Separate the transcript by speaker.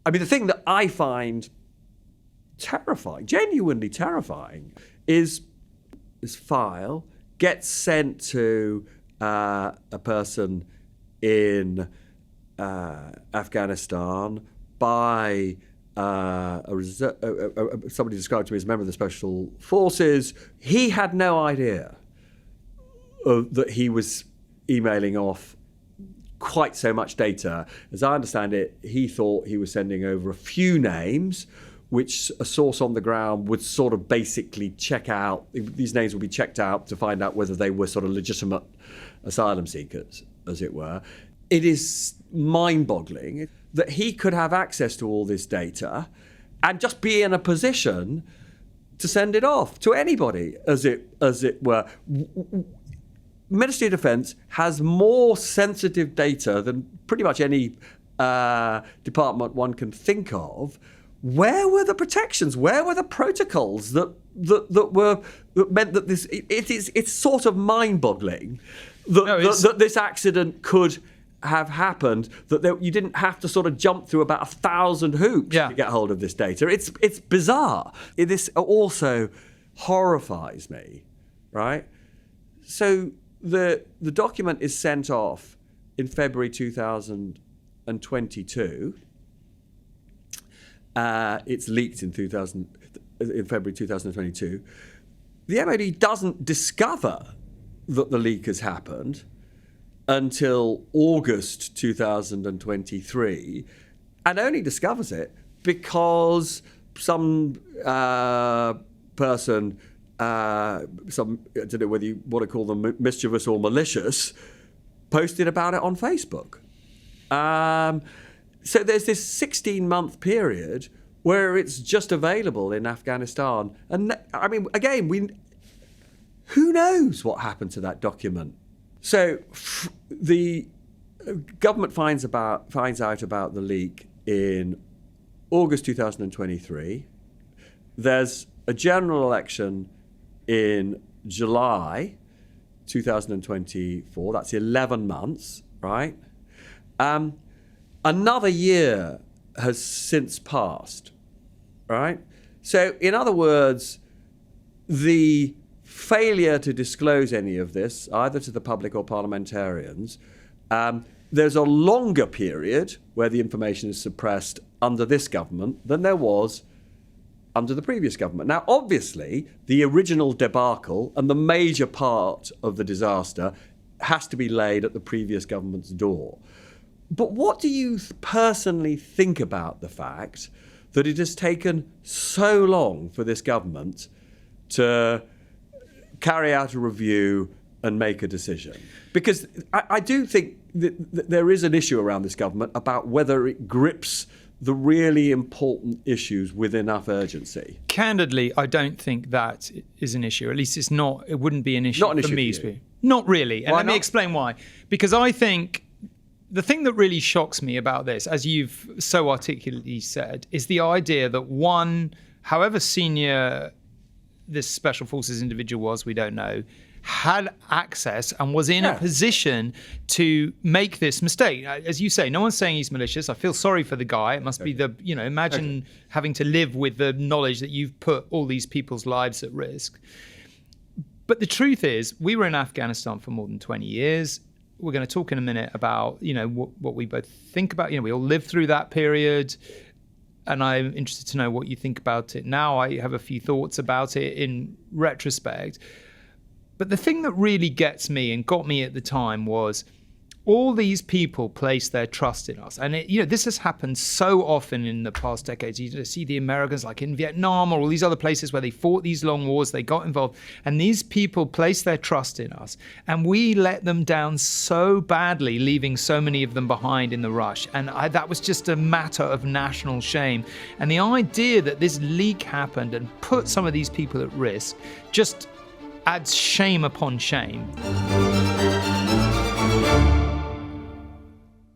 Speaker 1: I mean, the thing that I find terrifying, genuinely terrifying, is this file gets sent to a person in Afghanistan by somebody described to me as a member of the Special Forces. He had no idea that he was emailing off quite so much data. As I understand it, he thought he was sending over a few names, which a source on the ground would sort of basically check out. These names would be checked out to find out whether they were sort of legitimate asylum seekers, as it were. It is mind-boggling that he could have access to all this data and just be in a position to send it off to anybody, as it were. Ministry of Defence has more sensitive data than pretty much any department one can think of. Where were the protections? Where were the protocols that meant that this? It's sort of mind-boggling that this accident could have happened. That you didn't have to sort of jump through about 1,000 hoops to get hold of this data. It's bizarre. This also horrifies me, right? So the document is sent off in February 2022. It's leaked in February 2022. The MoD doesn't discover that the leak has happened until August 2023, and only discovers it because some person, I don't know whether you want to call them mischievous or malicious, posted about it on Facebook. So there's this 16-month period where it's just available in Afghanistan. And I mean, again, who knows what happened to that document? So the government finds out about the leak in August 2023. There's a general election in July 2024. That's 11 months, right? Another year has since passed, right? So, in other words, the failure to disclose any of this, either to the public or parliamentarians, there's a longer period where the information is suppressed under this government than there was under the previous government. Now, obviously, the original debacle and the major part of the disaster has to be laid at the previous government's door. But what do you personally think about the fact that it has taken so long for this government to carry out a review and make a decision? Because I do think that there is an issue around this government about whether it grips the really important issues with enough urgency.
Speaker 2: Candidly, I don't think that is an issue. At least it's not. It wouldn't be an issue
Speaker 1: for
Speaker 2: me. Not really. And let me explain why. Because I think the thing that really shocks me about this, as you've so articulately said, is the idea that one, however senior this Special Forces individual was, we don't know, had access and was in a position to make this mistake. As you say, no one's saying he's malicious. I feel sorry for the guy. It must be imagine having to live with the knowledge that you've put all these people's lives at risk. But the truth is, we were in Afghanistan for more than 20 years. We're going to talk in a minute about, what we both think about. We all lived through that period. And I'm interested to know what you think about it now. I have a few thoughts about it in retrospect. But the thing that really gets me and got me at the time was all these people place their trust in us. And this has happened so often in the past decades. You see the Americans, like in Vietnam or all these other places where they fought these long wars, they got involved. And these people place their trust in us. And we let them down so badly, leaving so many of them behind in the rush. And that was just a matter of national shame. And the idea that this leak happened and put some of these people at risk just adds shame upon shame.